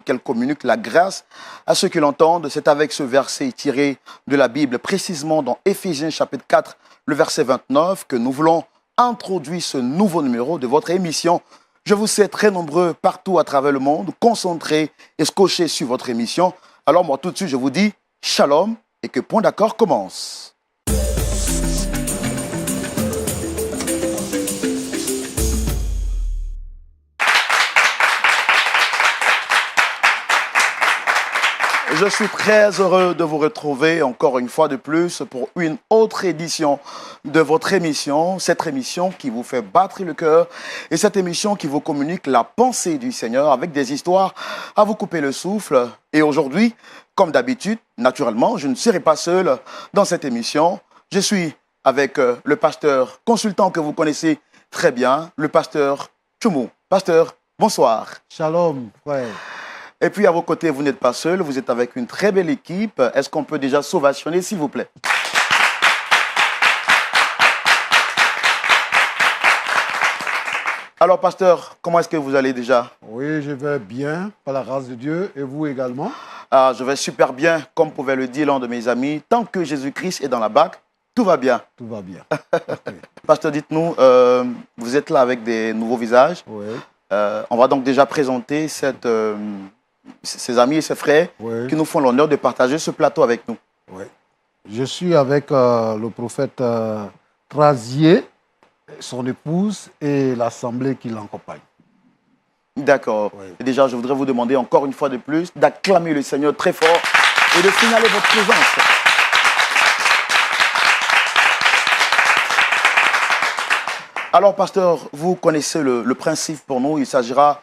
qu'elle communique la grâce à ceux qui l'entendent. C'est avec ce verset tiré de la Bible, précisément dans Éphésiens chapitre 4, le verset 29, que nous voulons introduire ce nouveau numéro de votre émission. Je vous sais très nombreux partout à travers le monde, concentrés et scotchés sur votre émission. Alors moi, tout de suite, je vous dis shalom et que Point d'accord commence. Je suis très heureux de vous retrouver encore une fois de plus pour une autre édition de votre émission. Cette émission qui vous fait battre le cœur et cette émission qui vous communique la pensée du Seigneur avec des histoires à vous couper le souffle. Et aujourd'hui, comme d'habitude, naturellement, je ne serai pas seul dans cette émission. Je suis avec le pasteur consultant que vous connaissez très bien, le pasteur Tchoumou. Pasteur, bonsoir. Shalom, frère. Et puis à vos côtés, vous n'êtes pas seul, vous êtes avec une très belle équipe. Est-ce qu'on peut déjà s'ovationner, s'il vous plaît? Alors, pasteur, comment est-ce que vous allez déjà? Oui, je vais bien, par la grâce de Dieu, et vous également? Je vais super bien, comme pouvait le dire l'un de mes amis. Tant que Jésus-Christ est dans la barque, tout va bien. Tout va bien. Okay. Pasteur, dites-nous, vous êtes là avec des nouveaux visages. Oui. On va donc déjà présenter ses amis et ses frères qui nous font l'honneur de partager ce plateau avec nous. Oui. Je suis avec le prophète Trazier, son épouse et l'assemblée qui l'accompagne. D'accord. Oui. Et déjà, je voudrais vous demander encore une fois de plus d'acclamer le Seigneur très fort et de signaler votre présence. Alors, pasteur, vous connaissez le principe pour nous. Il s'agira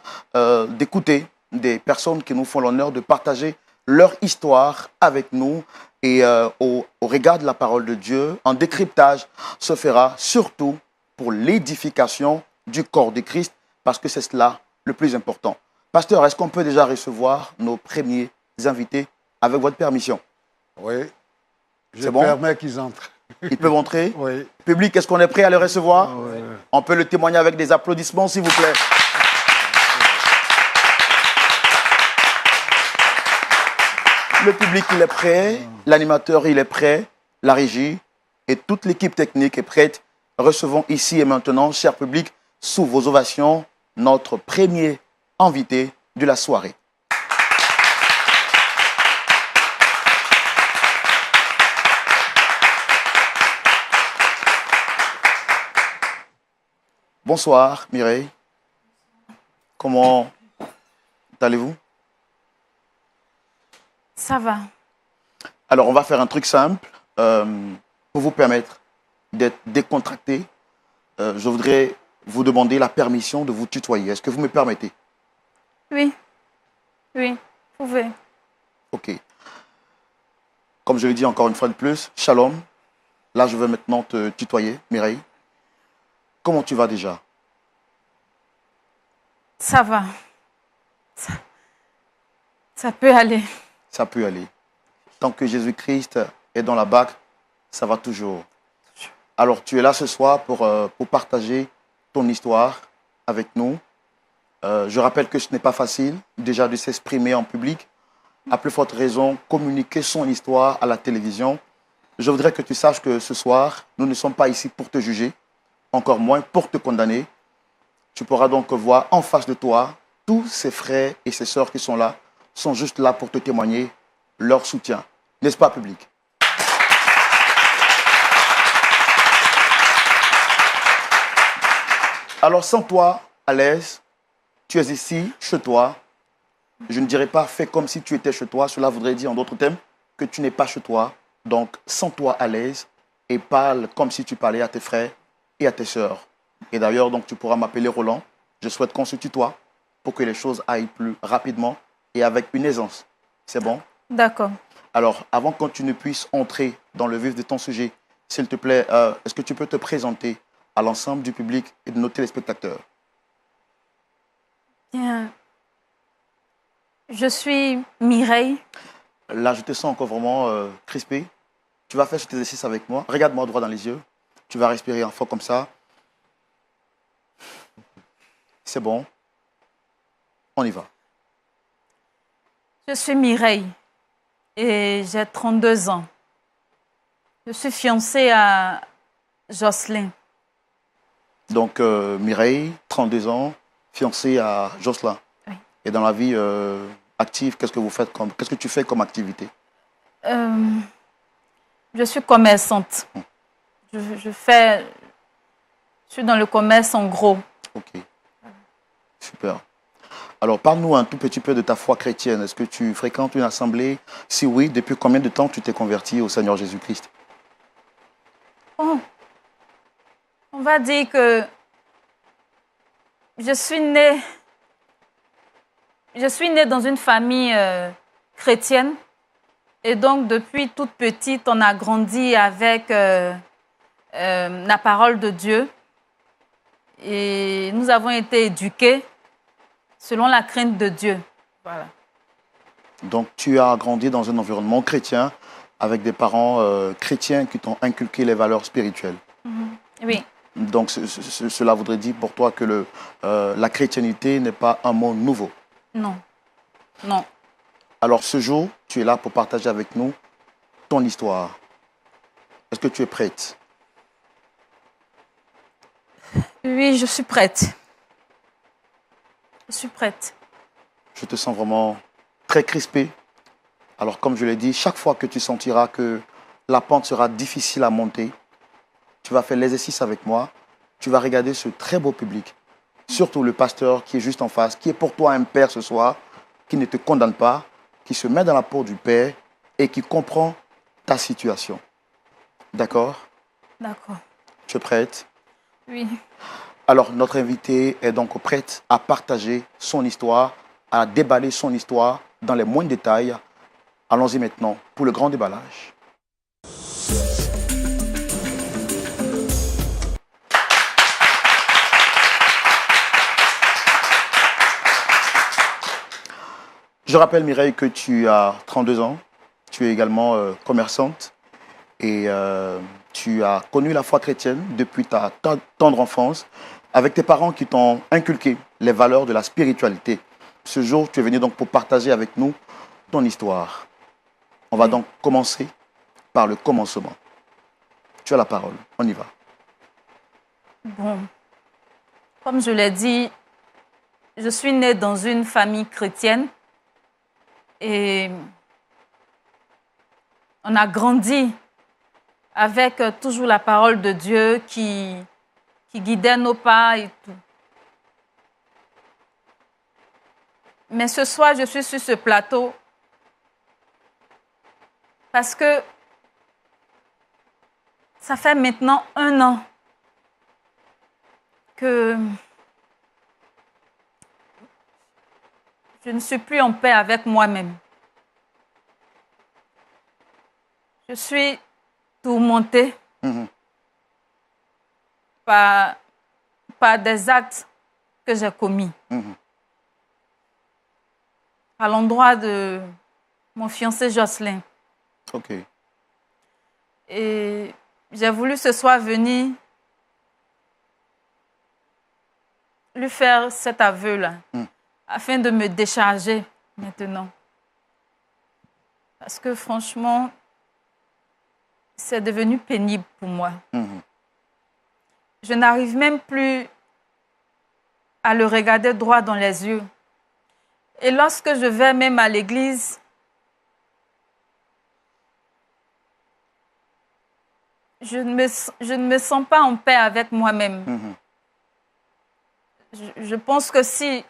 d'écouter des personnes qui nous font l'honneur de partager leur histoire avec nous. Et au regard de la parole de Dieu, un décryptage se fera surtout pour l'édification du corps de Christ, parce que c'est cela le plus important. Pasteur, est-ce qu'on peut déjà recevoir nos premiers invités avec votre permission? Oui. Je bon? permets qu'ils entrent. Ils peuvent entrer? Oui. Public, est-ce qu'on est prêt à les recevoir? Oui. On peut le témoigner avec des applaudissements, s'il vous plaît. Le public, il est prêt. L'animateur, il est prêt. La régie et toute l'équipe technique est prête. Recevons ici et maintenant, cher public, sous vos ovations, notre premier invité de la soirée. Bonsoir, Mireille. Comment allez-vous? Ça va. Alors, on va faire un truc simple pour vous permettre d'être décontracté. Je voudrais vous demander la permission de vous tutoyer. Est-ce que vous me permettez? Oui. Oui, vous pouvez. Ok. Comme je l'ai dit encore une fois de plus, shalom. Là, je vais maintenant te tutoyer, Mireille. Comment tu vas déjà? Ça va. Ça peut aller. Ça peut aller. Tant que Jésus-Christ est dans la barque, ça va toujours. Alors, tu es là ce soir pour partager ton histoire avec nous. Je rappelle que ce n'est pas facile, déjà, de s'exprimer en public. À plus forte raison, communiquer son histoire à la télévision. Je voudrais que tu saches que ce soir, nous ne sommes pas ici pour te juger, encore moins pour te condamner. Tu pourras donc voir en face de toi tous ces frères et ces sœurs qui sont là, sont juste là pour te témoigner leur soutien. N'est-ce pas, public? Alors, sens-toi à l'aise. Tu es ici, chez toi. Je ne dirais pas fais comme si tu étais chez toi. Cela voudrait dire, en d'autres termes, que tu n'es pas chez toi. Donc, sens-toi à l'aise et parle comme si tu parlais à tes frères et à tes sœurs. Et d'ailleurs, donc, tu pourras m'appeler Roland. Je souhaite qu'on se tutoie pour que les choses aillent plus rapidement et avec une aisance. C'est bon? D'accord. Alors, avant que tu ne puisses entrer dans le vif de ton sujet, s'il te plaît, est-ce que tu peux te présenter à l'ensemble du public et de nos téléspectateurs? Bien. Je suis Mireille. Là, je te sens encore vraiment crispé. Tu vas faire cet exercice avec moi. Regarde-moi droit dans les yeux. Tu vas respirer un fort comme ça. C'est bon. On y va. Je suis Mireille et j'ai 32 ans. Je suis fiancée à Jocelyn. Donc, Mireille, 32 ans, fiancée à Jocelyn. Oui. Et dans la vie active, qu'est-ce que tu fais comme activité? Je suis commerçante. Je suis dans le commerce en gros. Ok, super. Alors, parle-nous un tout petit peu de ta foi chrétienne. Est-ce que tu fréquentes une assemblée? Si oui, depuis combien de temps tu t'es converti au Seigneur Jésus-Christ? Oh, on va dire que je suis née dans une famille chrétienne. Et donc, depuis toute petite, on a grandi avec la parole de Dieu. Et nous avons été éduqués selon la crainte de Dieu. Voilà. Donc, tu as grandi dans un environnement chrétien avec des parents chrétiens qui t'ont inculqué les valeurs spirituelles. Oui, Donc, cela voudrait dire pour toi que la chrétienté n'est pas un mot nouveau. non, non. Alors, ce jour, tu es là pour partager avec nous ton histoire. Est-ce que tu es prête? Oui, je suis prête. Je suis prête. Je te sens vraiment très crispé. Alors, comme je l'ai dit, chaque fois que tu sentiras que la pente sera difficile à monter, tu vas faire l'exercice avec moi. Tu vas regarder ce très beau public, surtout le pasteur qui est juste en face, qui est pour toi un père ce soir, qui ne te condamne pas, qui se met dans la peau du père et qui comprend ta situation. D'accord? D'accord. Tu es prête? Oui. Alors, notre invité est donc prête à partager son histoire, à déballer son histoire dans les moindres détails. Allons-y maintenant pour le grand déballage. Je rappelle, Mireille, que tu as 32 ans. Tu es également commerçante et tu as connu la foi chrétienne depuis ta tendre enfance avec tes parents qui t'ont inculqué les valeurs de la spiritualité. Ce jour, tu es venu donc pour partager avec nous ton histoire. On va donc commencer par le commencement. Tu as la parole. On y va. Bon, comme je l'ai dit, je suis née dans une famille chrétienne et on a grandi avec toujours la parole de Dieu qui guidait nos pas et tout. Mais ce soir, je suis sur ce plateau parce que ça fait maintenant 1 an que je ne suis plus en paix avec moi-même. Je suis tourmentée par des actes que j'ai commis à l'endroit de mon fiancé Jocelyn. Ok. Et j'ai voulu ce soir venir lui faire cet aveu-là, afin de me décharger maintenant. Parce que franchement, c'est devenu pénible pour moi. Je n'arrive même plus à le regarder droit dans les yeux. Et lorsque je vais même à l'église, je ne me sens pas en paix avec moi-même. Je pense que si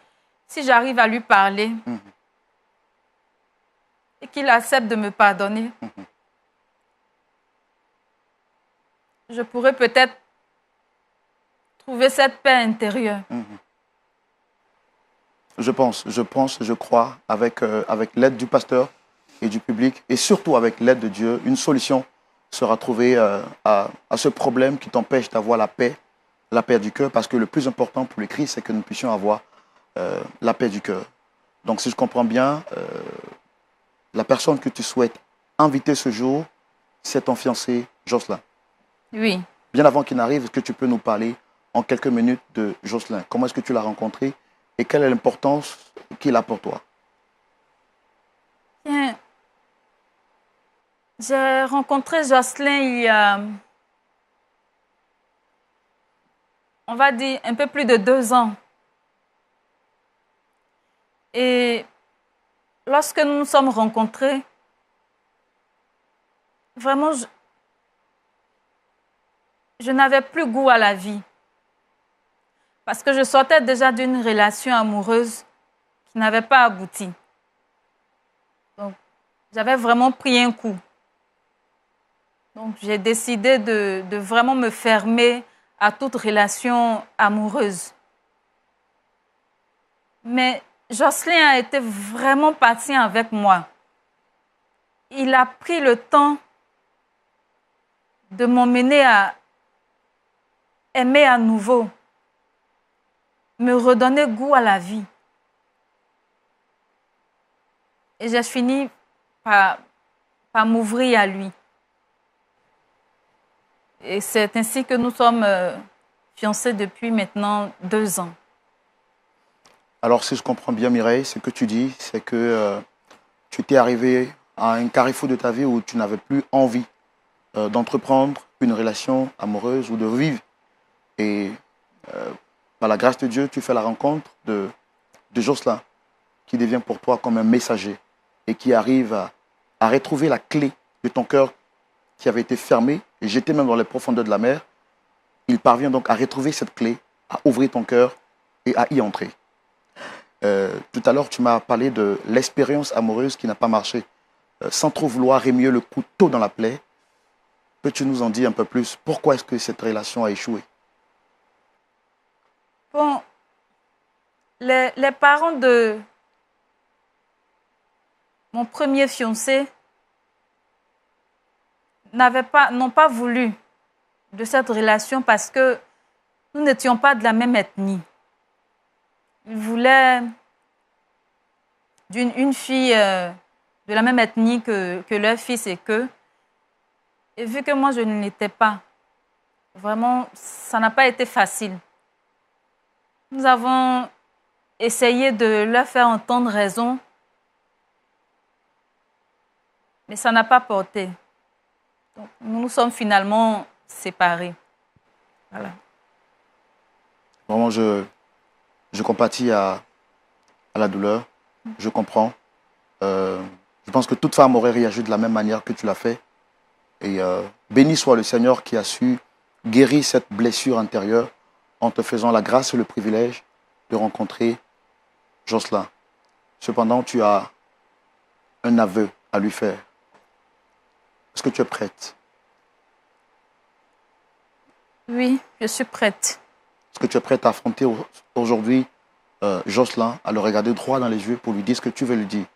j'arrive à lui parler et qu'il accepte de me pardonner, je pourrais peut-être trouver cette paix intérieure. Je crois, avec l'aide du pasteur et du public, et surtout avec l'aide de Dieu, une solution sera trouvée à ce problème qui t'empêche d'avoir la paix du cœur, parce que le plus important pour le Christ, c'est que nous puissions avoir la paix du cœur. Donc, si je comprends bien, la personne que tu souhaites inviter ce jour, c'est ton fiancé Jocelyn. Oui. Bien avant qu'il n'arrive, est-ce que tu peux nous parler en quelques minutes de Jocelyn? Comment est-ce que tu l'as rencontré et quelle est l'importance qu'il a pour toi? Bien, j'ai rencontré Jocelyn il y a, on va dire, un peu plus de 2 ans. Et lorsque nous nous sommes rencontrés, vraiment, je n'avais plus goût à la vie. Parce que je sortais déjà d'une relation amoureuse qui n'avait pas abouti. Donc, j'avais vraiment pris un coup. Donc, j'ai décidé de vraiment me fermer à toute relation amoureuse. Mais Jocelyn a été vraiment patient avec moi. Il a pris le temps de m'emmener à aimer à nouveau, me redonner goût à la vie. Et j'ai fini par m'ouvrir à lui. Et c'est ainsi que nous sommes fiancés depuis maintenant 2 ans. Alors, si je comprends bien, Mireille, ce que tu dis, c'est que tu t'es arrivé à un carrefour de ta vie où tu n'avais plus envie d'entreprendre une relation amoureuse ou de vivre. Et par la grâce de Dieu, tu fais la rencontre de Jocelyn, qui devient pour toi comme un messager et qui arrive à retrouver la clé de ton cœur qui avait été fermée et jeté même dans les profondeurs de la mer. Il parvient donc à retrouver cette clé, à ouvrir ton cœur et à y entrer. Tout à l'heure, tu m'as parlé de l'expérience amoureuse qui n'a pas marché. Sans trop vouloir remuer le couteau dans la plaie, peux-tu nous en dire un peu plus? Pourquoi est-ce que cette relation a échoué? Bon, les parents de mon premier fiancé n'ont pas voulu de cette relation parce que nous n'étions pas de la même ethnie. Ils voulaient une fille de la même ethnie que leur fils et qu'eux. Et vu que moi, je ne l'étais pas, vraiment, ça n'a pas été facile. Nous avons essayé de leur faire entendre raison, mais ça n'a pas porté. Donc, nous nous sommes finalement séparés. Voilà. Vraiment, je compatis à la douleur. Je comprends. Je pense que toute femme aurait réagi de la même manière que tu l'as fait. Et béni soit le Seigneur qui a su guérir cette blessure intérieure en te faisant la grâce et le privilège de rencontrer Jocelyn. Cependant, tu as un aveu à lui faire. Est-ce que tu es prête? Oui, je suis prête. Est-ce que tu es prête à affronter aujourd'hui Jocelyn, à le regarder droit dans les yeux pour lui dire ce que tu veux lui dire?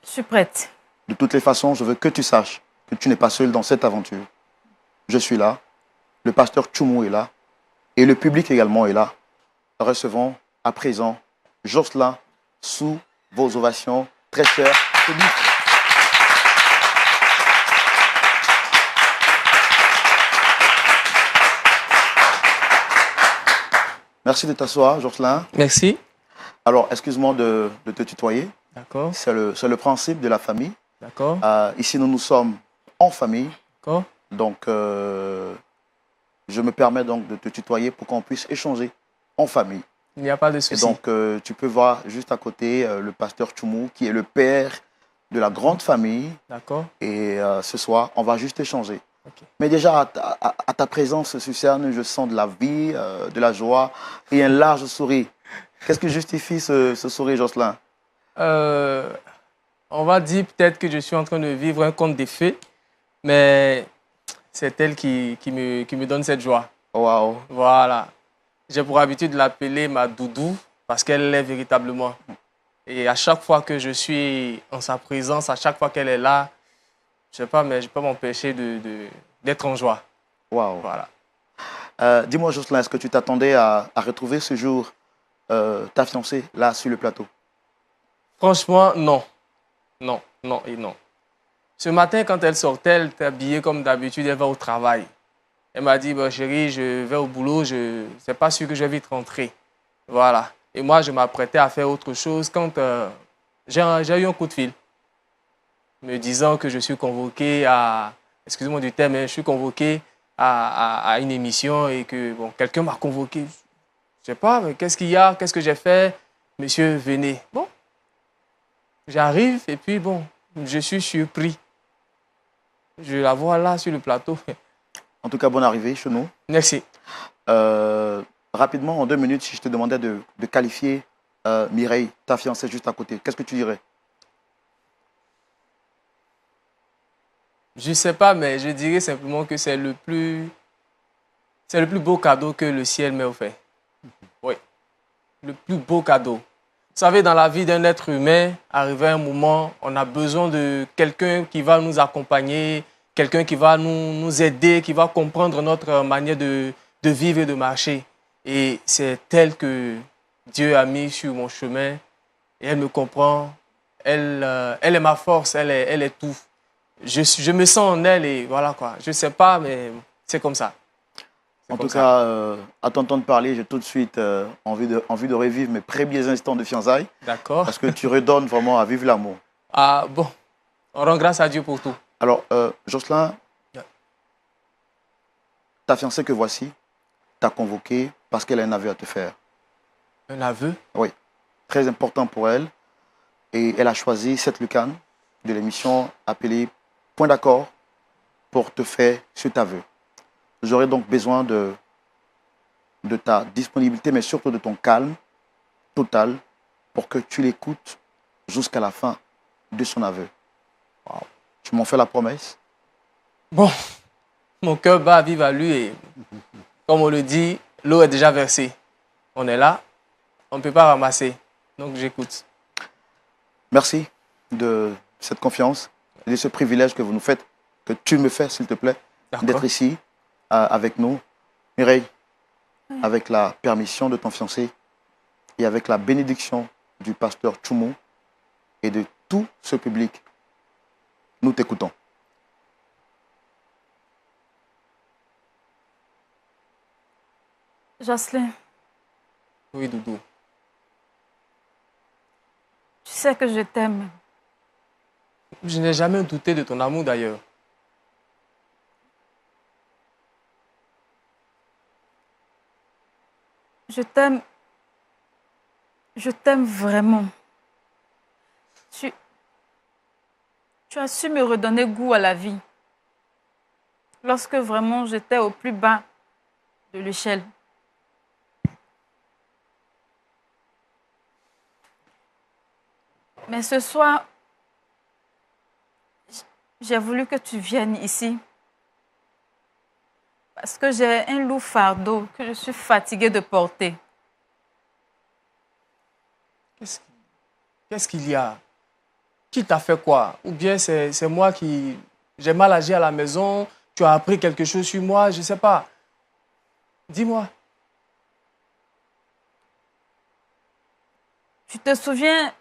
Je suis prête. De toutes les façons, je veux que tu saches que tu n'es pas seul dans cette aventure. Je suis là, le pasteur Tchoumou est là, et le public également est là. Recevons à présent Jocelyn sous vos ovations, très cher public. Merci de t'asseoir, Jocelyn. Merci. Alors, excuse-moi de te tutoyer. D'accord. C'est le principe de la famille. D'accord. Ici, nous sommes en famille. D'accord. Donc, je me permets donc de te tutoyer pour qu'on puisse échanger en famille. Il n'y a pas de souci. Et donc, tu peux voir juste à côté le pasteur Tchoumou, qui est le père de la grande famille. D'accord. Et ce soir, on va juste échanger. Okay. Mais déjà, à ta présence sur scène, je sens de la vie, de la joie et un large sourire. Qu'est-ce qui justifie ce sourire, Jocelyn? On va dire peut-être que je suis en train de vivre un conte de fées, mais c'est elle qui me donne cette joie. Waouh. Voilà. J'ai pour habitude de l'appeler ma doudou parce qu'elle l'est véritablement. Et à chaque fois que je suis en sa présence, à chaque fois qu'elle est là, je sais pas, mais je ne peux pas m'empêcher d'être en joie. Waouh. Voilà. Dis-moi, Jocelyn, est-ce que tu t'attendais à retrouver ce jour ta fiancée là sur le plateau? Franchement, non. Non, non et non. Ce matin, quand elle sortait, elle était habillée comme d'habitude, elle va au travail. Elle m'a dit, bah, chérie, je vais au boulot, je ne sais pas sûr que je vais vite rentrer. Voilà. Et moi, je m'apprêtais à faire autre chose quand j'ai eu un coup de fil me disant que je suis convoqué à, excusez-moi du terme, mais je suis convoqué à une émission et que bon, quelqu'un m'a convoqué. Je ne sais pas, mais qu'est-ce qu'il y a? Qu'est-ce que j'ai fait? Monsieur, venez. Bon, j'arrive et puis bon, je suis surpris. Je la vois là sur le plateau. En tout cas, bonne arrivée chez nous. Merci. Rapidement, en 2 minutes, si je te demandais de qualifier Mireille, ta fiancée juste à côté, qu'est-ce que tu dirais? Je ne sais pas, mais je dirais simplement que c'est le plus beau cadeau que le ciel m'a offert. Oui, le plus beau cadeau. Vous savez, dans la vie d'un être humain, arrivé à un moment, on a besoin de quelqu'un qui va nous accompagner, quelqu'un qui va nous aider, qui va comprendre notre manière de vivre et de marcher. Et c'est elle que Dieu a mis sur mon chemin. Et elle me comprend. Elle est ma force, elle est tout. Je me sens en elle et voilà quoi. Je ne sais pas, mais c'est comme ça. En tout cas, à t'entendre parler, j'ai tout de suite envie de revivre mes premiers instants de fiançailles. D'accord. Parce que tu redonnes vraiment à vivre l'amour. Ah bon, on rend grâce à Dieu pour tout. Alors, Jocelyn, ta fiancée que voici t'a convoqué parce qu'elle a un aveu à te faire. Un aveu? Oui, très important pour elle. Et elle a choisi cette lucane de l'émission appelée Point d'accord pour te faire cet aveu. J'aurais donc besoin de ta disponibilité, mais surtout de ton calme total pour que tu l'écoutes jusqu'à la fin de son aveu. Wow. Tu m'en fais la promesse? Bon, mon cœur bat vive à lui et comme on le dit, l'eau est déjà versée. On est là, on ne peut pas ramasser. Donc j'écoute. Merci de cette confiance et de ce privilège que vous nous faites, que tu me fais, s'il te plaît, d'être ici avec nous. Mireille, avec la permission de ton fiancé et avec la bénédiction du pasteur Tchoumou et de tout ce public, nous t'écoutons. Jocelyn. Oui, Doudou. Tu sais que je t'aime. Je n'ai jamais douté de ton amour d'ailleurs. Je t'aime. Je t'aime vraiment. Tu as su me redonner goût à la vie. Lorsque vraiment j'étais au plus bas de l'échelle. Mais ce soir, j'ai voulu que tu viennes ici. Parce que j'ai un lourd fardeau que je suis fatiguée de porter. Qu'est-ce qu'il y a? Qui t'a fait quoi? Ou bien c'est moi qui... J'ai mal agi à la maison, tu as appris quelque chose sur moi, je ne sais pas. Dis-moi. Tu te souviens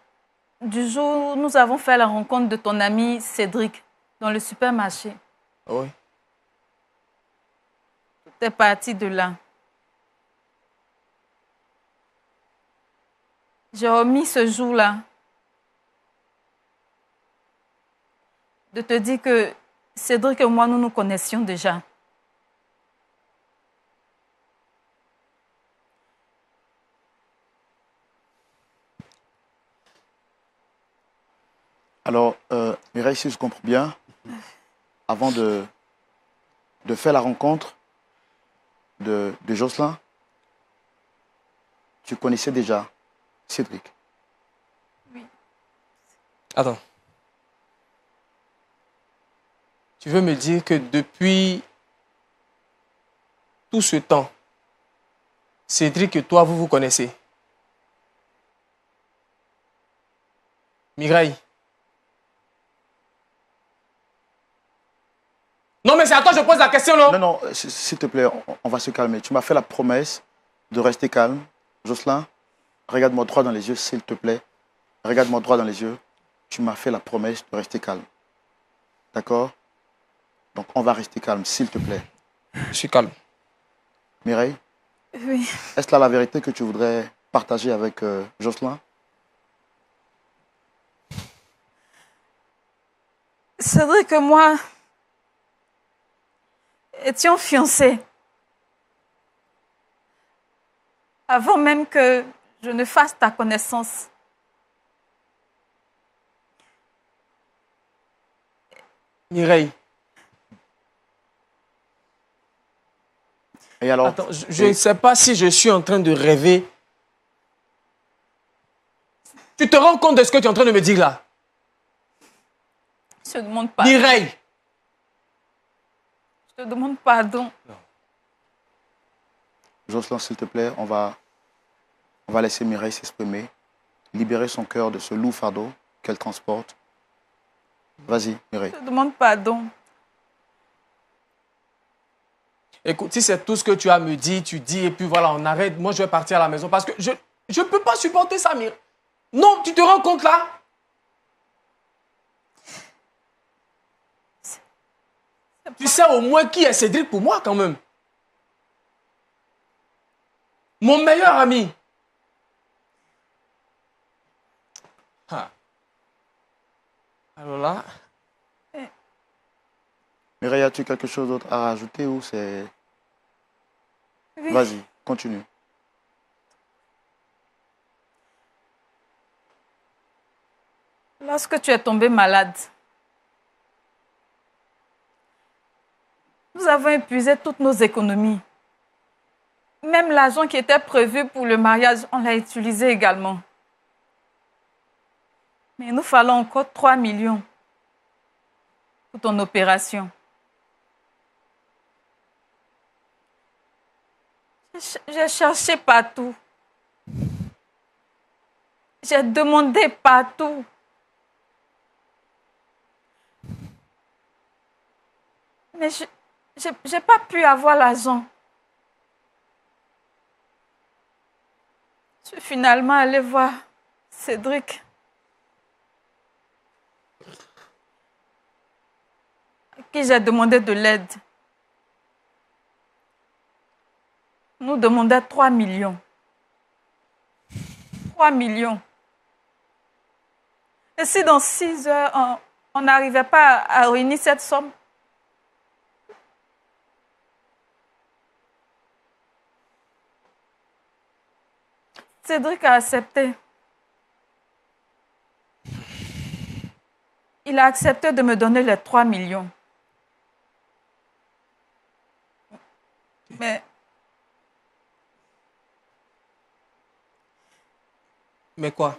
du jour où nous avons fait la rencontre de ton ami Cédric dans le supermarché? Oui. Tu es parti de là. J'ai omis ce jour-là de te dire que Cédric et moi, nous nous connaissions déjà. Alors, Mireille, si je comprends bien, avant de faire la rencontre de Jocelyn, tu connaissais déjà Cédric. Oui. Attends. Tu veux me dire que depuis tout ce temps, Cédric et toi, vous vous connaissez? Mireille. Non, mais c'est à toi que je pose la question, non? Non, non, s'il te plaît, on va se calmer. Tu m'as fait la promesse de rester calme. Jocelyn, regarde-moi droit dans les yeux, s'il te plaît. Regarde-moi droit dans les yeux. Tu m'as fait la promesse de rester calme. D'accord? Donc, on va rester calme, s'il te plaît. Je suis calme. Mireille? Oui. Est-ce là la vérité que tu voudrais partager avec Jocelyn? Cédric et moi étions fiancés. Avant même que je ne fasse ta connaissance. Mireille, Et alors, attends, je ne sais pas si je suis en train de rêver. Tu te rends compte de ce que tu es en train de me dire là? Je te demande pas. Mireille! Je te demande pardon. Jocelyn, s'il te plaît, on va laisser Mireille s'exprimer, libérer son cœur de ce lourd fardeau qu'elle transporte. Vas-y, Mireille. Je te demande pardon. Écoute, si c'est tout ce que tu as à me dire, tu dis et puis voilà, on arrête. Moi, je vais partir à la maison parce que je ne peux pas supporter ça, Mireille. Non, tu te rends compte là? Tu sais au moins qui est Cédric pour moi quand même. Mon meilleur ami. Ah. Alors là... Mireille, as-tu quelque chose d'autre à rajouter ou c'est... Oui. Vas-y, continue. Lorsque tu es tombé malade, nous avons épuisé toutes nos économies. Même l'argent qui était prévu pour le mariage, on l'a utilisé également. Mais il nous fallait encore 3 millions pour ton opération. J'ai cherché partout. J'ai demandé partout. Mais je n'ai pas pu avoir l'argent. Je suis finalement allée voir Cédric. À qui j'ai demandé de l'aide. Nous demandait 3 millions. 3 millions. Et si dans 6 heures, on n'arrivait pas à réunir cette somme, Cédric a accepté. Il a accepté de me donner les 3 millions. Mais quoi?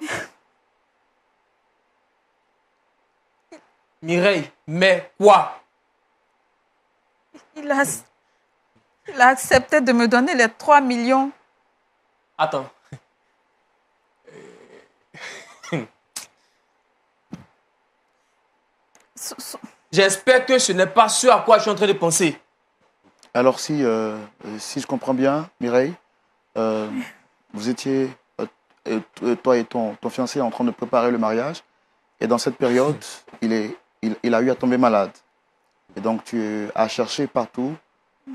Mireille, mais quoi? Il a accepté de me donner les 3 millions. Attends. J'espère que ce n'est pas ce à quoi je suis en train de penser. Alors, si je comprends bien, Mireille, vous étiez, toi et ton fiancé, en train de préparer le mariage. Et dans cette période, il a eu à tomber malade. Et donc, tu as cherché partout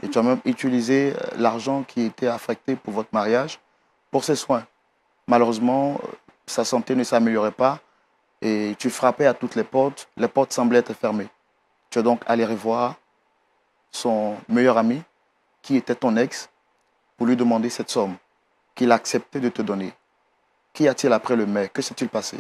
et tu as même utilisé l'argent qui était affecté pour votre mariage pour ses soins. Malheureusement, sa santé ne s'améliorait pas et tu frappais à toutes les portes. Les portes semblaient être fermées. Tu es donc allé revoir son meilleur ami, qui était ton ex, pour lui demander cette somme qu'il a accepté de te donner. Qu'y a-t-il après le mai? Que s'est-il passé?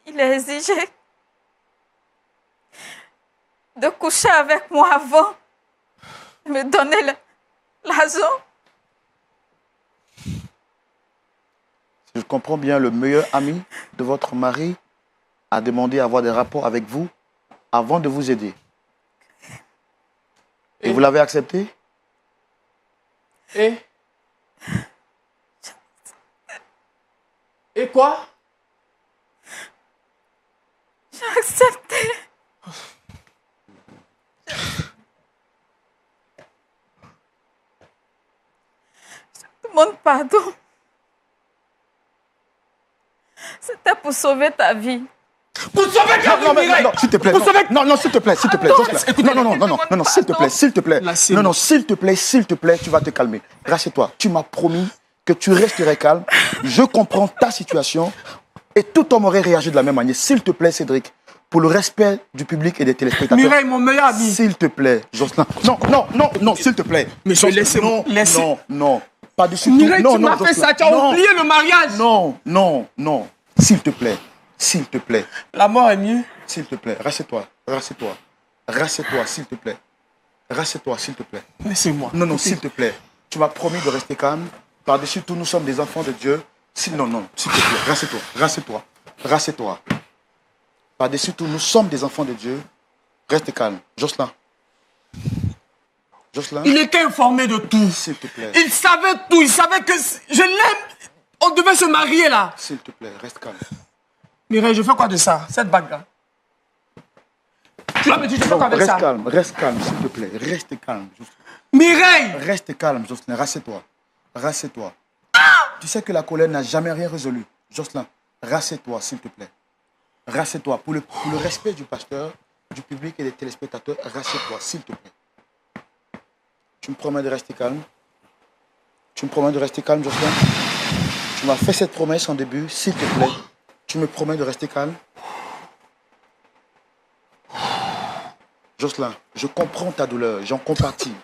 Il a exigé de coucher avec moi avant de me donner l'argent. Si je comprends bien, le meilleur ami de votre mari a demandé à avoir des rapports avec vous avant de vous aider. Et vous l'avez accepté? Et quoi? J'ai accepté. Je demande pardon. C'était pour sauver ta vie. Pour sauver ta vie, Mireille. Non, s'il te plaît. Pour sauver... Non, s'il te plaît, s'il te plaît. Non, s'il te plaît, s'il te plaît. Non, s'il te plaît, tu vas te calmer. Rassure-toi. Tu m'as promis que tu resterais calme. Je comprends ta situation et tout homme aurait réagi de la même manière. S'il te plaît, Cédric, pour le respect du public et des téléspectateurs. Mireille, mon meilleur ami. S'il te plaît, Jocelyn. Non, s'il te plaît. Monsieur, laissez-moi. Non. Pas du tout. Mireille, tu m'as fait ça, tu as oublié le mariage. Non. S'il te plaît. La mort est mieux. S'il te plaît, rassieds-toi, s'il te plaît. Rassieds-toi, s'il te plaît. Laissez-moi. Non, s'il te plaît. Tu m'as promis de rester calme. Par-dessus tout, nous sommes des enfants de Dieu. Non, s'il te plaît, rassieds-toi. Par-dessus tout, nous sommes des enfants de Dieu. Reste calme. Jocelyn. Il était informé de tout. S'il te plaît. Il savait tout. Il savait que je l'aime. On devait se marier là. S'il te plaît, reste calme. Mireille, je fais quoi de ça? Cette bague-là? Tu vas me dire, je fais quoi avec ça? Reste calme, s'il te plaît. Reste calme. Mireille! Reste calme, Jocelyn. Rassieds-toi. Tu sais que la colère n'a jamais rien résolu. Jocelyn, rassieds-toi, s'il te plaît. Rassieds-toi. Pour le respect du pasteur, du public et des téléspectateurs, rassieds-toi, s'il te plaît. Tu me promets de rester calme? Jocelyn? Tu m'as fait cette promesse en début, s'il te plaît. Tu me promets de rester calme? Jocelyn, je comprends ta douleur, j'en compatis.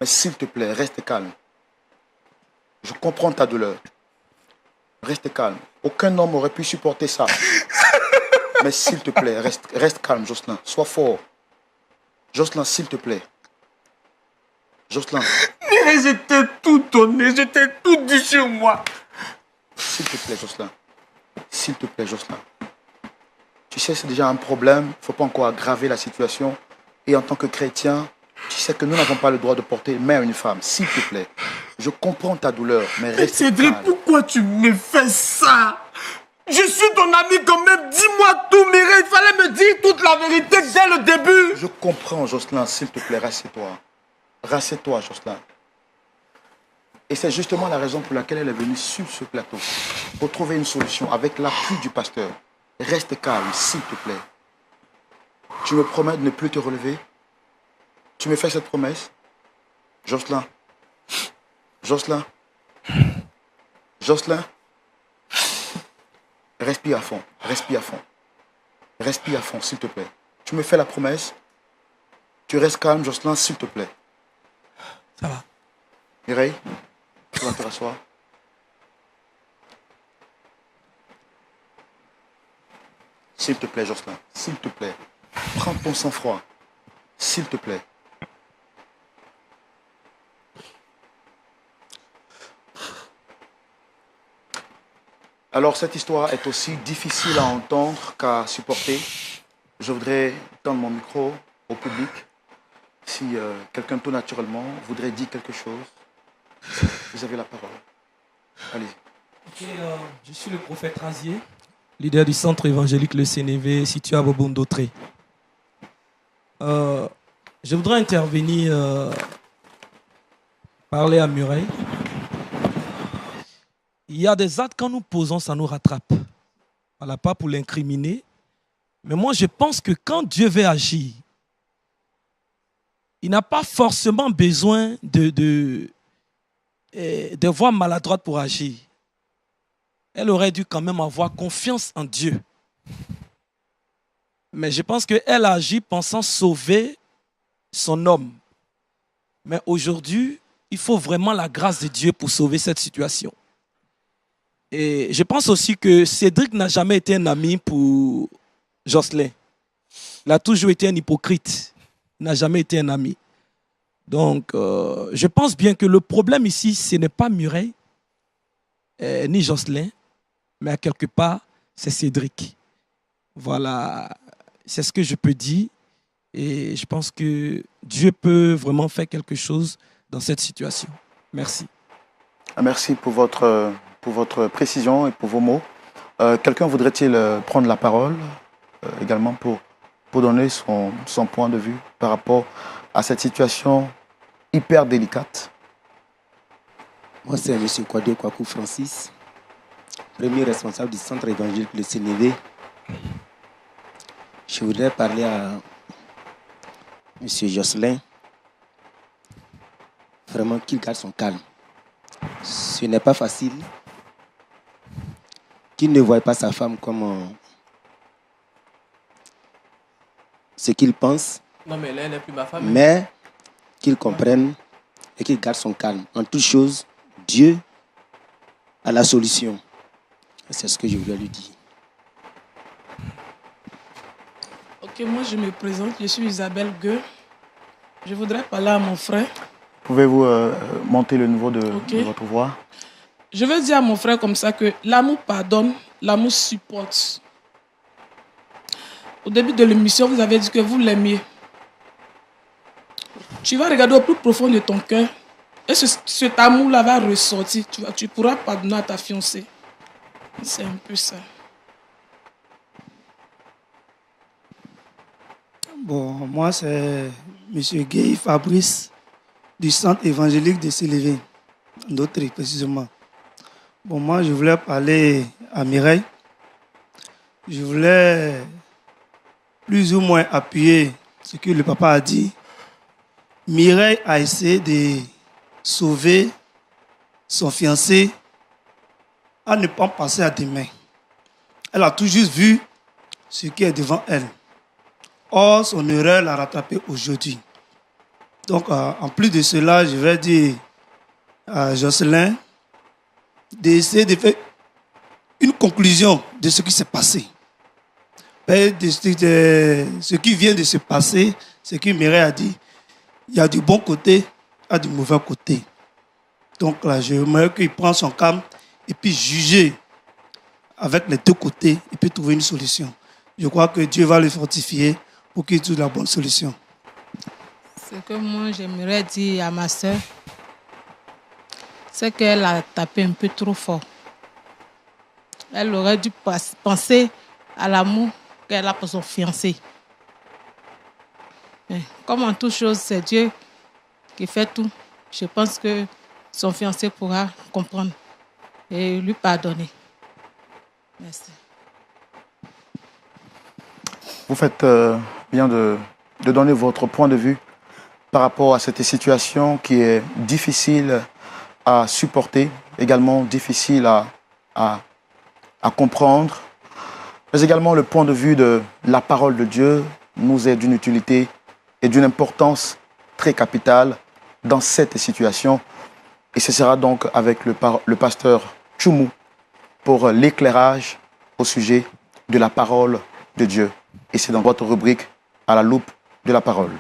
Mais s'il te plaît, reste calme. Je comprends ta douleur. Reste calme. Aucun homme n'aurait pu supporter ça. Mais s'il te plaît, reste calme, Jocelyn. Sois fort. Jocelyn, s'il te plaît. Jocelyn. Mais j'étais tout donné, j'étais tout dit sur moi. S'il te plaît, Jocelyn. Tu sais, c'est déjà un problème. Il ne faut pas encore aggraver la situation. Et en tant que chrétien, tu sais que nous n'avons pas le droit de porter main à une femme. S'il te plaît. Je comprends ta douleur, mais reste Cédric, calme. pourquoi tu me fais ça? Je suis ton ami quand même. Dis-moi tout, Mireille. Il fallait me dire toute la vérité dès le début. Je comprends, Jocelyn. S'il te plaît, rassieds-toi. Rassieds-toi, Jocelyn. Et c'est justement la raison pour laquelle elle est venue sur ce plateau. Pour trouver une solution avec l'appui du pasteur. Reste calme, s'il te plaît. Tu me promets de ne plus te relever? Tu me fais cette promesse? Jocelyn. Respire à fond, s'il te plaît. Tu me fais la promesse? Tu restes calme, Jocelyn, s'il te plaît. Ça va. Mireille, tu vas te rasseoir. S'il te plaît, Jocelyn, s'il te plaît. Prends ton sang-froid, s'il te plaît. Alors, cette histoire est aussi difficile à entendre qu'à supporter. Je voudrais tendre mon micro au public. Si quelqu'un tout naturellement voudrait dire quelque chose, vous avez la parole. Allez. Okay, je suis le prophète Razier, leader du centre évangélique Le Sénévé, situé à Bobondotré. Je voudrais intervenir, parler à Mireille. Il y a des actes, quand nous posons, ça nous rattrape. Voilà, pas pour l'incriminer. Mais moi, je pense que quand Dieu veut agir, il n'a pas forcément besoin de voix maladroite pour agir. Elle aurait dû quand même avoir confiance en Dieu. Mais je pense qu'elle a agi pensant sauver son homme. Mais aujourd'hui, il faut vraiment la grâce de Dieu pour sauver cette situation. Et je pense aussi que Cédric n'a jamais été un ami pour Jocelyn. Il a toujours été un hypocrite. Il n'a jamais été un ami. Donc, je pense bien que le problème ici, ce n'est pas Mireille, ni Jocelyn, mais à quelque part, c'est Cédric. Voilà, c'est ce que je peux dire. Et je pense que Dieu peut vraiment faire quelque chose dans cette situation. Merci. Merci pour votre précision et pour vos mots. Quelqu'un voudrait-il prendre la parole également pour donner son point de vue par rapport à cette situation hyper délicate? Moi, c'est M. Kwadé Kwaku Francis, premier responsable du centre évangélique Le Sénévé. Je voudrais parler à M. Jocelyn. Vraiment qu'il garde son calme. Ce n'est pas facile. Qu'il ne voie pas sa femme comme ce qu'il pense. Non, mais là, elle n'est plus ma femme. Mais qu'il comprenne et qu'il garde son calme. En toute chose, Dieu a la solution. C'est ce que je voulais lui dire. Ok, moi je me présente, je suis Isabelle Gueux. Je voudrais parler à mon frère. Pouvez-vous monter le niveau de votre voix? Je veux dire à mon frère comme ça que l'amour pardonne, l'amour supporte. Au début de l'émission, vous avez dit que vous l'aimiez. Tu vas regarder au plus profond de ton cœur et cet amour-là va ressortir. Tu pourras pardonner à ta fiancée. C'est un peu ça. Bon, moi, c'est M. Guy Fabrice du Centre évangélique de Sélévé, d'Autriche précisément. Bon, moi, je voulais parler à Mireille. Je voulais plus ou moins appuyer ce que le papa a dit. Mireille a essayé de sauver son fiancé à ne pas penser à demain. Elle a tout juste vu ce qui est devant elle. Or, son erreur l'a rattrapée aujourd'hui. Donc, en plus de cela, je vais dire à Jocelyn d'essayer de faire une conclusion de ce qui s'est passé. De ce qui vient de se passer, ce que Mireille a dit, il y a du bon côté, il y a du mauvais côté. Donc là, j'aimerais qu'il prenne son calme et puis juger avec les deux côtés et puis trouver une solution. Je crois que Dieu va le fortifier pour qu'il trouve la bonne solution. Ce que moi j'aimerais dire à ma soeur, c'est qu'elle a tapé un peu trop fort. Elle aurait dû penser à l'amour qu'elle a pour son fiancé. Mais comme en toute chose, c'est Dieu qui fait tout. Je pense que son fiancé pourra comprendre et lui pardonner. Merci. Vous faites bien de donner votre point de vue par rapport à cette situation qui est difficile à supporter, également difficile à comprendre, mais également le point de vue de la parole de Dieu nous est d'une utilité et d'une importance très capitale dans cette situation. Et ce sera donc avec le pasteur Tchoumou pour l'éclairage au sujet de la parole de Dieu. Et c'est dans votre rubrique à la loupe de la parole.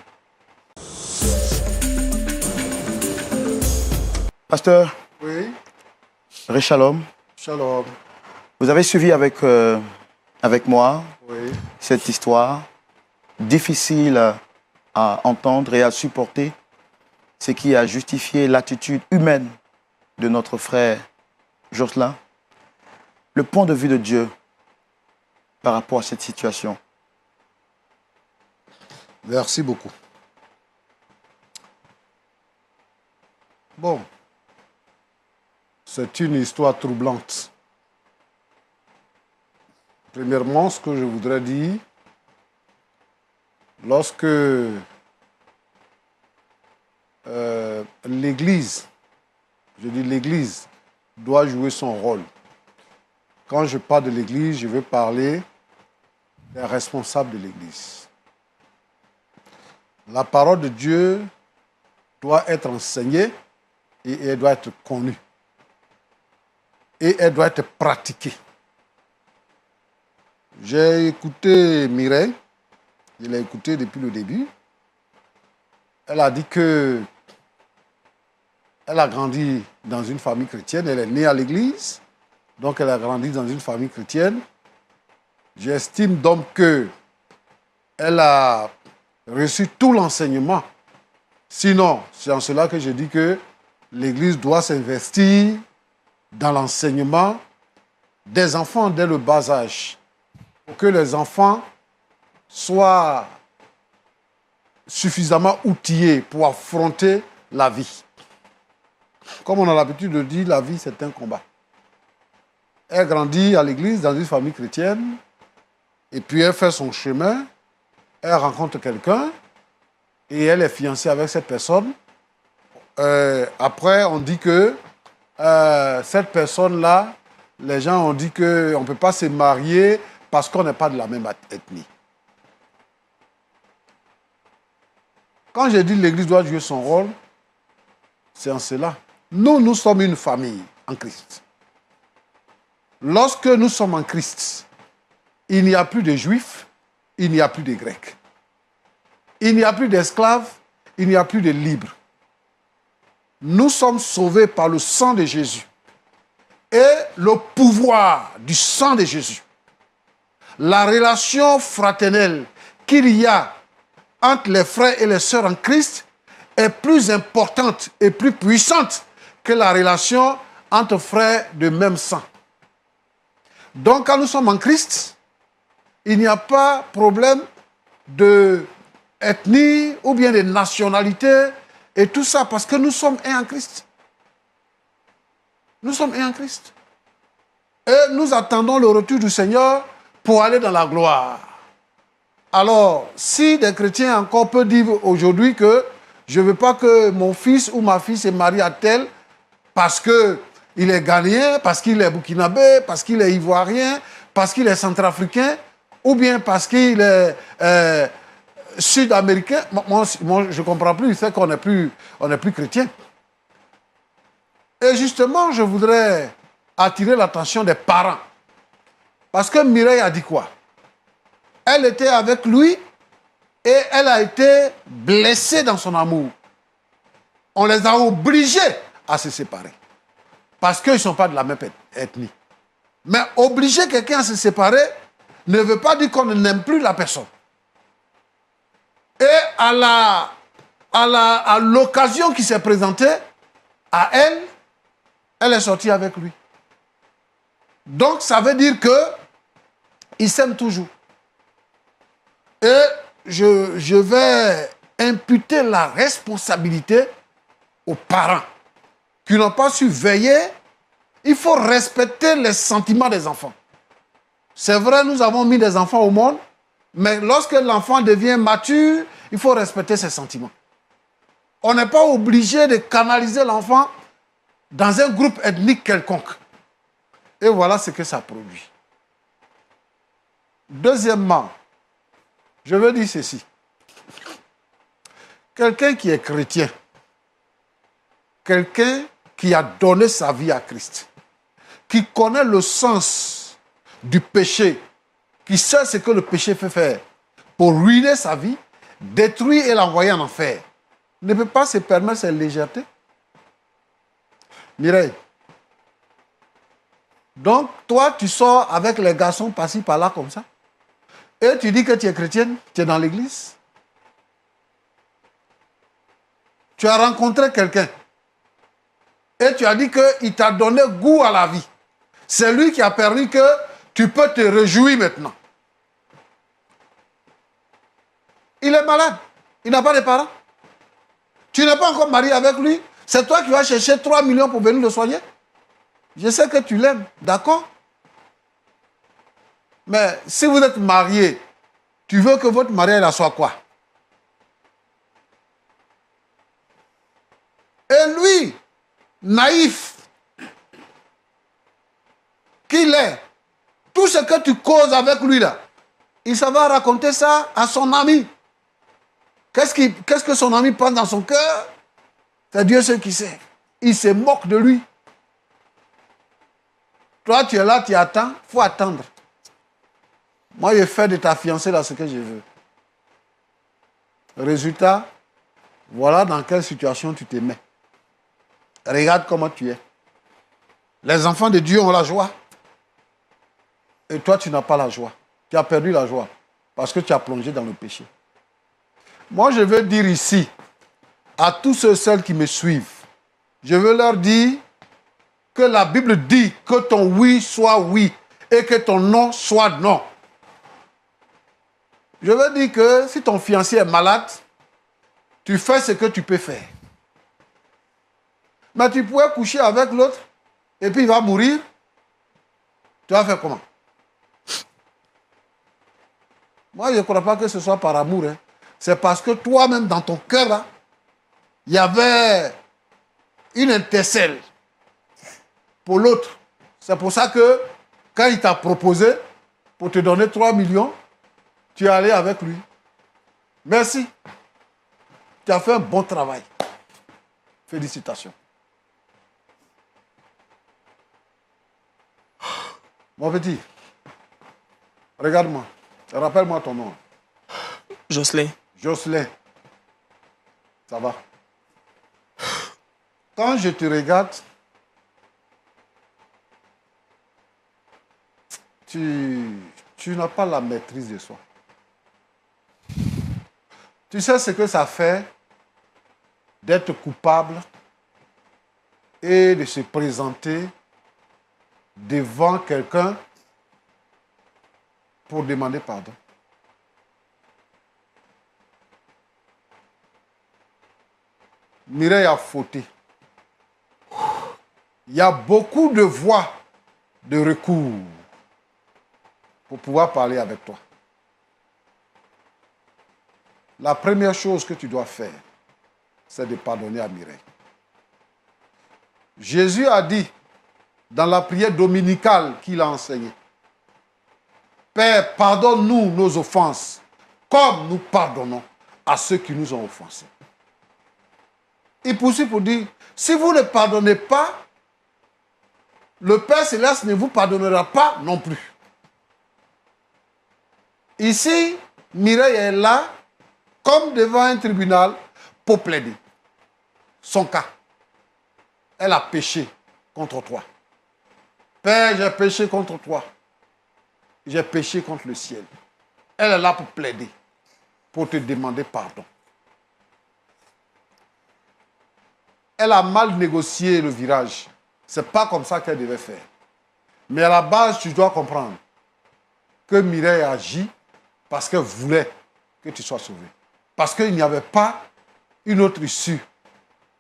Pasteur, Oui, Shalom, shalom. vous avez suivi avec moi Oui, cette histoire difficile à entendre et à supporter, ce qui a justifié l'attitude humaine de notre frère Jocelyn. Le point de vue de Dieu par rapport à cette situation. merci beaucoup. Bon, c'est une histoire troublante. Premièrement, ce que je voudrais dire, lorsque l'Église, je dis l'Église, doit jouer son rôle. Quand je parle de l'Église, je veux parler des responsables de l'Église. La parole de Dieu doit être enseignée et elle doit être connue. Et elle doit être pratiquée. J'ai écouté Mireille, je l'ai écoutée depuis le début. Elle a dit que elle a grandi dans une famille chrétienne, elle est née à l'église, donc elle a grandi dans une famille chrétienne. J'estime donc qu'elle a reçu tout l'enseignement. Sinon, c'est en cela que je dis que l'église doit s'investir dans l'enseignement des enfants dès le bas âge, pour que les enfants soient suffisamment outillés pour affronter la vie. Comme on a l'habitude de dire, la vie, c'est un combat. Elle grandit à l'église, dans une famille chrétienne, et puis elle fait son chemin, elle rencontre quelqu'un et elle est fiancée avec cette personne. Après, on dit que cette personne-là, les gens ont dit qu'on ne peut pas se marier parce qu'on n'est pas de la même ethnie. Quand j'ai dit l'Église doit jouer son rôle, c'est en cela. Nous sommes une famille en Christ. Lorsque nous sommes en Christ, il n'y a plus de Juifs, il n'y a plus de Grecs. Il n'y a plus d'esclaves, il n'y a plus de libres. Nous sommes sauvés par le sang de Jésus et le pouvoir du sang de Jésus. La relation fraternelle qu'il y a entre les frères et les sœurs en Christ est plus importante et plus puissante que la relation entre frères de même sang. Donc, quand nous sommes en Christ, il n'y a pas problème d'ethnie ou bien de nationalité et tout ça parce que nous sommes un en Christ. Nous sommes un en Christ. Et nous attendons le retour du Seigneur pour aller dans la gloire. Alors, si des chrétiens encore peuvent dire aujourd'hui que je ne veux pas que mon fils ou ma fille se marie à tel parce qu'il est ghanéen, parce qu'il est burkinabé, parce qu'il est ivoirien, parce qu'il est centrafricain, ou bien parce qu'il est sud-américain. Moi, je ne comprends plus, c'est qu'on n'est plus chrétien. Et justement, je voudrais attirer l'attention des parents. Parce que Mireille a dit quoi? Elle était avec lui et elle a été blessée dans son amour. On les a obligés à se séparer. Parce qu'ils ne sont pas de la même ethnie. Mais obliger quelqu'un à se séparer ne veut pas dire qu'on n'aime plus la personne. Et à l'occasion qui s'est présentée, à elle, elle est sortie avec lui. Donc, ça veut dire qu'ils s'aiment toujours. Et je vais imputer la responsabilité aux parents qui n'ont pas su veiller. Il faut respecter les sentiments des enfants. C'est vrai, nous avons mis des enfants au monde, mais lorsque l'enfant devient mature, il faut respecter ses sentiments. On n'est pas obligé de canaliser l'enfant dans un groupe ethnique quelconque. Et voilà ce que ça produit. Deuxièmement, je veux dire ceci. Quelqu'un qui est chrétien, quelqu'un qui a donné sa vie à Christ, qui connaît le sens du péché, qui sait ce que le péché fait faire pour ruiner sa vie, détruire et l'envoyer en enfer, ne peut pas se permettre cette légèreté. Mireille, donc toi tu sors avec les garçons par-ci par-là comme ça, et tu dis que tu es chrétienne, tu es dans l'église. Tu as rencontré quelqu'un et tu as dit qu'il t'a donné goût à la vie. C'est lui qui a permis que tu peux te réjouir maintenant. Il est malade. Il n'a pas de parents. Tu n'es pas encore marié avec lui. C'est toi qui vas chercher 3 millions pour venir le soigner. Je sais que tu l'aimes, d'accord? Mais si vous êtes marié, tu veux que votre mariage soit quoi? Et lui, naïf qu'il est, tout ce que tu causes avec lui là, il s'en va raconter ça à son ami. Qu'est-ce que son ami pense dans son cœur? C'est Dieu seul qui sait. Il se moque de lui. Toi, tu es là, tu attends, il faut attendre. Moi, je fais de ta fiancée là ce que je veux. Résultat, voilà dans quelle situation tu te mets. Regarde comment tu es. Les enfants de Dieu ont la joie. Et toi, tu n'as pas la joie. Tu as perdu la joie parce que tu as plongé dans le péché. Moi, je veux dire ici, à tous ceux qui me suivent, je veux leur dire que la Bible dit que ton oui soit oui et que ton non soit non. Je veux dire que si ton fiancé est malade, tu fais ce que tu peux faire. Mais tu pourrais coucher avec l'autre et puis il va mourir. Tu vas faire comment? Moi, je ne crois pas que ce soit par amour. Hein. C'est parce que toi-même, dans ton cœur, là, il y avait une intercelle pour l'autre. C'est pour ça que quand il t'a proposé pour te donner 3 millions, tu es allé avec lui. Merci. Tu as fait un bon travail. Félicitations. Mon petit, regarde-moi. Rappelle-moi ton nom. Jocelyn. Jocelyn. Ça va? Quand je te regarde, tu n'as pas la maîtrise de soi. Tu sais ce que ça fait d'être coupable et de se présenter devant quelqu'un pour demander pardon. Mireille a fauté. Il y a beaucoup de voies de recours pour pouvoir parler avec toi. La première chose que tu dois faire, c'est de pardonner à Mireille. Jésus a dit dans la prière dominicale qu'il a enseignée, Père, pardonne-nous nos offenses, comme nous pardonnons à ceux qui nous ont offensés. Il poursuit pour dire, si vous ne pardonnez pas, le Père Céleste ne vous pardonnera pas non plus. Ici, Mireille est là, comme devant un tribunal, pour plaider son cas. Elle a péché contre toi. Père, j'ai péché contre toi. J'ai péché contre le ciel. Elle est là pour plaider, pour te demander pardon. Elle a mal négocié le virage. Ce n'est pas comme ça qu'elle devait faire. Mais à la base, tu dois comprendre que Mireille agit parce qu'elle voulait que tu sois sauvé. Parce qu'il n'y avait pas une autre issue.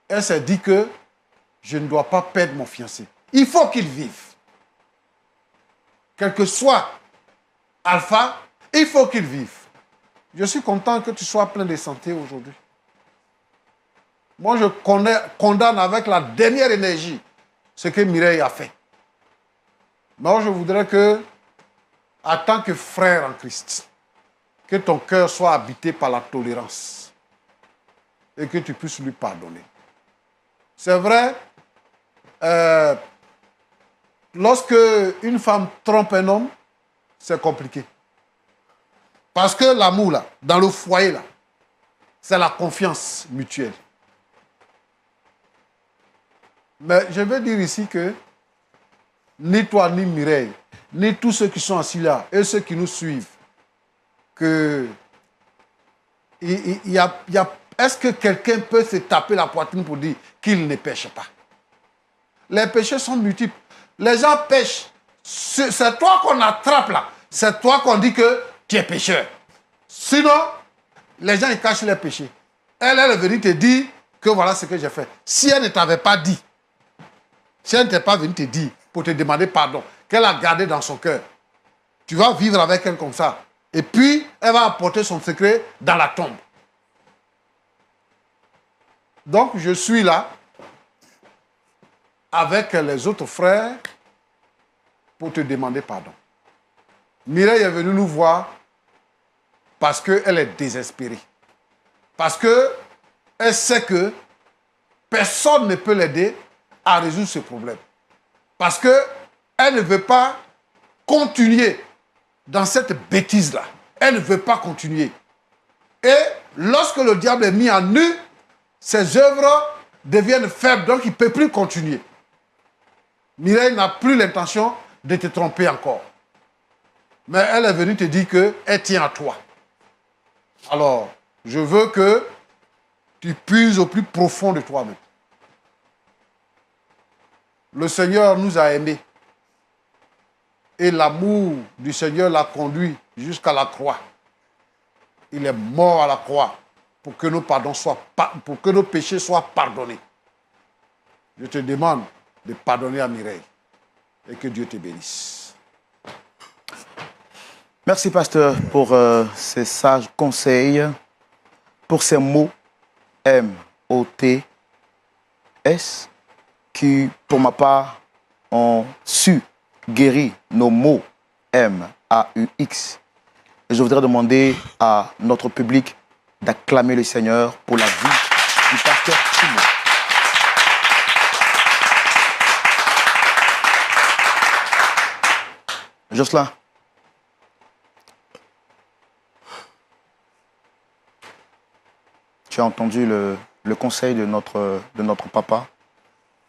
Elle s'est dit que je ne dois pas perdre mon fiancé. Il faut qu'il vive. Quel que soit Alpha, il faut qu'il vive. Je suis content que tu sois plein de santé aujourd'hui. Moi, je condamne avec la dernière énergie ce que Mireille a fait. Moi, je voudrais que, en tant que frère en Christ, que ton cœur soit habité par la tolérance et que tu puisses lui pardonner. C'est vrai, lorsque une femme trompe un homme, c'est compliqué. Parce que l'amour, là, dans le foyer, là, c'est la confiance mutuelle. Mais je veux dire ici que ni toi, ni Mireille, ni tous ceux qui sont assis là et ceux qui nous suivent, que est-ce que quelqu'un peut se taper la poitrine pour dire qu'il ne pêche pas? Les péchés sont multiples. Les gens pêchent. C'est toi qu'on attrape là. C'est toi qu'on dit que tu es pécheur. Sinon, les gens ils cachent les péchés. Elle est venue te dire que voilà ce que j'ai fait. Si elle ne t'avait pas dit, si elle n'était pas venue te dire pour te demander pardon, qu'elle a gardé dans son cœur, tu vas vivre avec elle comme ça. Et puis, elle va apporter son secret dans la tombe. Donc, je suis là avec les autres frères pour te demander pardon. Mireille est venue nous voir parce qu'elle est désespérée. Parce qu'elle sait que personne ne peut l'aider à résoudre ce problème. Parce qu'elle ne veut pas continuer dans cette bêtise-là. Elle ne veut pas continuer. Et lorsque le diable est mis en nu, ses œuvres deviennent faibles, donc il ne peut plus continuer. Mireille n'a plus l'intention de te tromper encore. Mais elle est venue te dire qu'elle tient à toi. Alors, je veux que tu puises au plus profond de toi-même. Le Seigneur nous a aimés. Et l'amour du Seigneur l'a conduit jusqu'à la croix. Il est mort à la croix pour que nos péchés soient pardonnés. Je te demande de pardonner à Mireille et que Dieu te bénisse. Merci, pasteur, pour ces sages conseils, pour ces mots M-O-T-S qui, pour ma part, ont su guérir nos mots M-A-U-X. Et je voudrais demander à notre public d'acclamer le Seigneur pour la vie du pasteur Timo. Jocelyn. Tu as entendu le conseil de notre papa.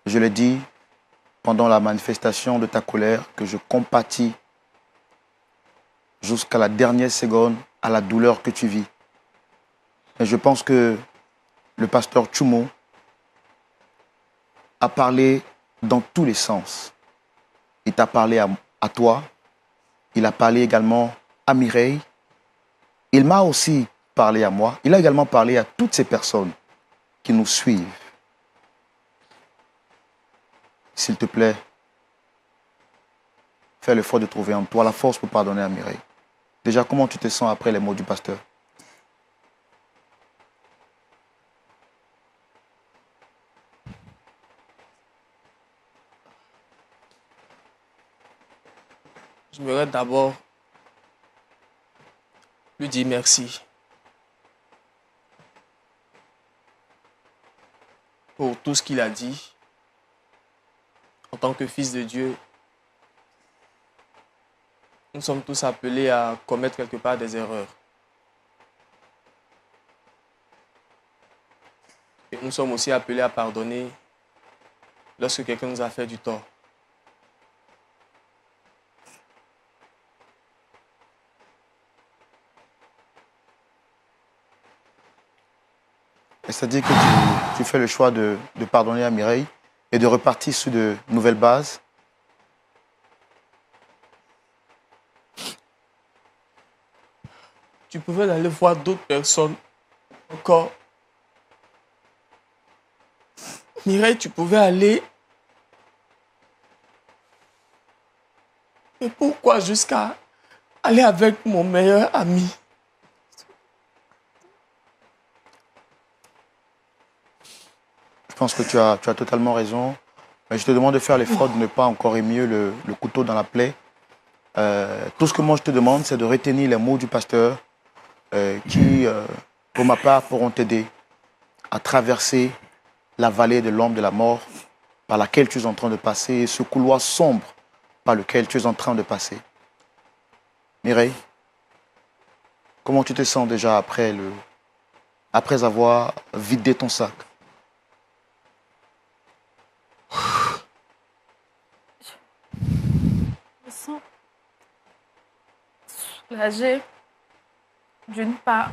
Je l'ai dit pendant la manifestation de ta colère que je compatis jusqu'à la dernière seconde à la douleur que tu vis. Et je pense que le pasteur Tchoumo a parlé dans tous les sens. Il t'a parlé à toi, il a parlé également à Mireille, il m'a aussi parlé à moi, il a également parlé à toutes ces personnes qui nous suivent. S'il te plaît, fais l'effort de trouver en toi la force pour pardonner à Mireille. Déjà, comment tu te sens après les mots du pasteur? Je voudrais d'abord lui dire merci pour tout ce qu'il a dit. En tant que fils de Dieu, nous sommes tous appelés à commettre quelque part des erreurs. Et nous sommes aussi appelés à pardonner lorsque quelqu'un nous a fait du tort. C'est-à-dire que tu fais le choix de pardonner à Mireille et de repartir sur de nouvelles bases. Tu pouvais aller voir d'autres personnes encore. Mireille, tu pouvais aller. Mais pourquoi jusqu'à aller avec mon meilleur ami? Je pense que tu as totalement raison. Mais je te demande de faire l'effort de ne pas encore émuer le couteau dans la plaie. Tout ce que moi je te demande, c'est de retenir les mots du pasteur qui, pour ma part, pourront t'aider à traverser la vallée de l'ombre de la mort par laquelle tu es en train de passer et ce couloir sombre par lequel tu es en train de passer. Mireille, comment tu te sens déjà après avoir vidé ton sac? Je me sens soulagée d'une part.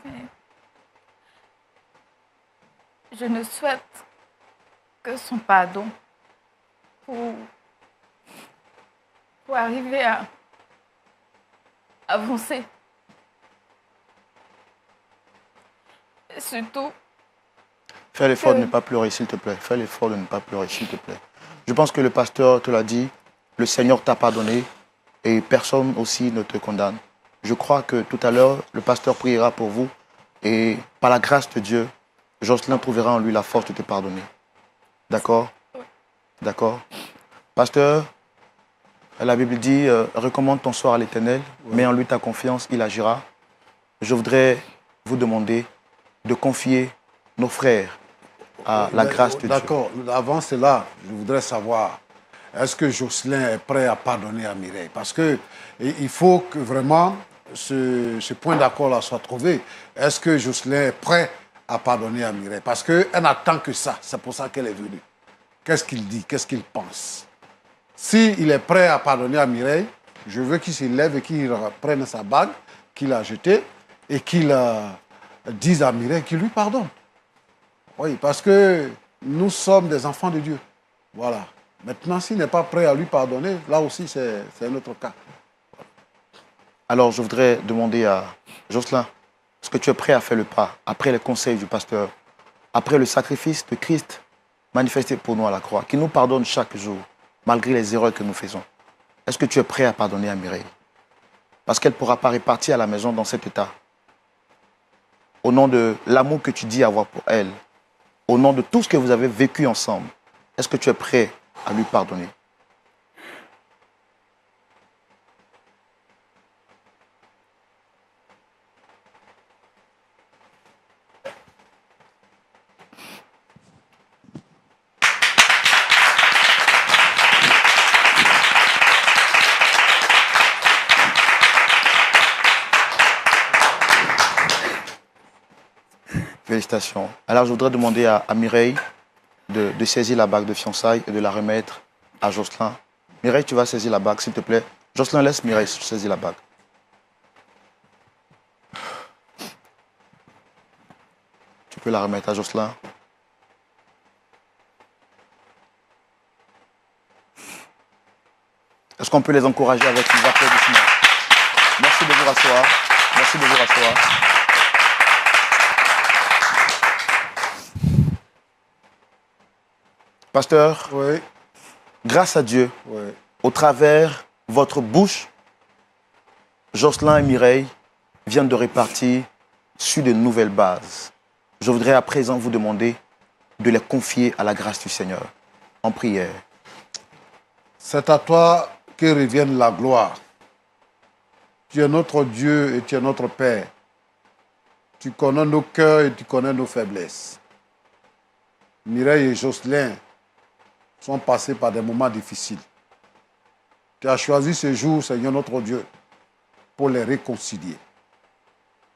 Mais je ne souhaite que son pardon pour arriver à avancer. Et surtout, Fais l'effort de ne pas pleurer, s'il te plaît. Fais l'effort de ne pas pleurer, s'il te plaît. Je pense que le pasteur te l'a dit, le Seigneur t'a pardonné et personne aussi ne te condamne. Je crois que tout à l'heure, le pasteur priera pour vous et par la grâce de Dieu, Jocelyn trouvera en lui la force de te pardonner. D'accord? D'accord? Pasteur, la Bible dit, recommande ton sort à l'Éternel, mets en lui ta confiance, il agira. Je voudrais vous demander de confier nos frères à la grâce de Dieu. D'accord. Avant cela, je voudrais savoir, est-ce que Jocelyn est prêt à pardonner à Mireille? Parce qu'il faut que vraiment ce point d'accord-là soit trouvé. Est-ce que Jocelyn est prêt à pardonner à Mireille? Parce qu'elle n'attend que ça. C'est pour ça qu'elle est venue. Qu'est-ce qu'il dit? Qu'est-ce qu'il pense? S'il est prêt à pardonner à Mireille, je veux qu'il se lève et qu'il prenne sa bague qu'il a jetée et qu'il dise à Mireille qu'il lui pardonne. Oui, parce que nous sommes des enfants de Dieu. Voilà. Maintenant, s'il n'est pas prêt à lui pardonner, là aussi, c'est un autre cas. Alors, je voudrais demander à Jocelyn, est-ce que tu es prêt à faire le pas après les conseils du pasteur, après le sacrifice de Christ manifesté pour nous à la croix, qui nous pardonne chaque jour, malgré les erreurs que nous faisons? Est-ce que tu es prêt à pardonner à Mireille? Parce qu'elle ne pourra pas repartir à la maison dans cet état. Au nom de l'amour que tu dis avoir pour elle, au nom de tout ce que vous avez vécu ensemble, est-ce que tu es prêt à lui pardonner? Félicitations. Alors, je voudrais demander à Mireille de saisir la bague de fiançailles et de la remettre à Jocelyn. Mireille, tu vas saisir la bague, s'il te plaît. Jocelyn, laisse Mireille saisir la bague. Tu peux la remettre à Jocelyn. Est-ce qu'on peut les encourager avec des applaudissements? Merci de vous rasseoir. Merci de vous rasseoir. Pasteur, Oui. grâce à Dieu, Oui. au travers votre bouche, Jocelyn et Mireille viennent de repartir sur de nouvelles bases. Je voudrais à présent vous demander de les confier à la grâce du Seigneur en prière. C'est à toi que revienne la gloire. Tu es notre Dieu et tu es notre Père. Tu connais nos cœurs et tu connais nos faiblesses. Mireille et Jocelyn sont passés par des moments difficiles. Tu as choisi ce jour, Seigneur notre Dieu, pour les réconcilier.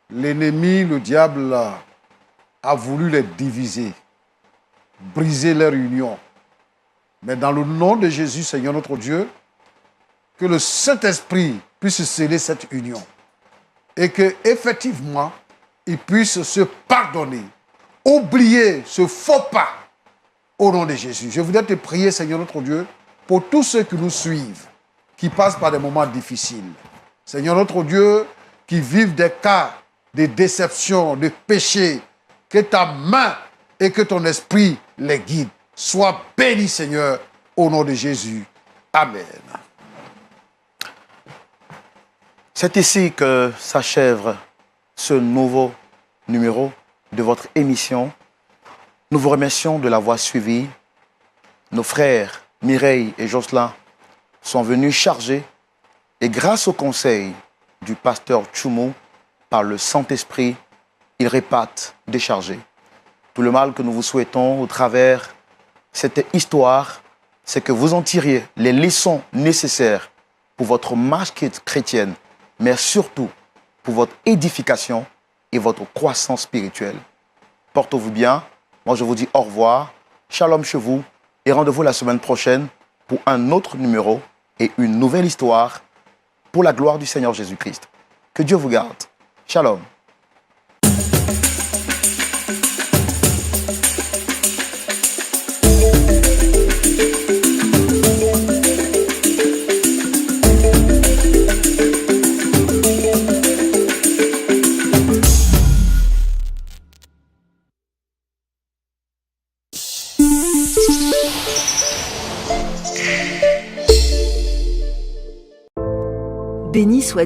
L'ennemi, le diable, a voulu les diviser, briser leur union. Mais dans le nom de Jésus, Seigneur notre Dieu, que le Saint-Esprit puisse sceller cette union et que effectivement, ils puissent se pardonner, oublier ce faux pas au nom de Jésus. Je voudrais te prier, Seigneur notre Dieu, pour tous ceux qui nous suivent, qui passent par des moments difficiles. Seigneur notre Dieu, qui vivent des cas de déception, de péché, que ta main et que ton esprit les guide. Sois béni, Seigneur, au nom de Jésus. Amen. C'est ici que s'achève ce nouveau numéro de votre émission. Nous vous remercions de l'avoir suivi. Nos frères Mireille et Jocelyn sont venus charger et grâce au conseil du pasteur Tchoumou, par le Saint-Esprit, ils repartent déchargés. Tout le mal que nous vous souhaitons au travers cette histoire, c'est que vous en tiriez les leçons nécessaires pour votre marche chrétienne, mais surtout pour votre édification et votre croissance spirituelle. Portez-vous bien. Moi, je vous dis au revoir. Shalom chez vous et rendez-vous la semaine prochaine pour un autre numéro et une nouvelle histoire pour la gloire du Seigneur Jésus-Christ. Que Dieu vous garde. Shalom. Béni soit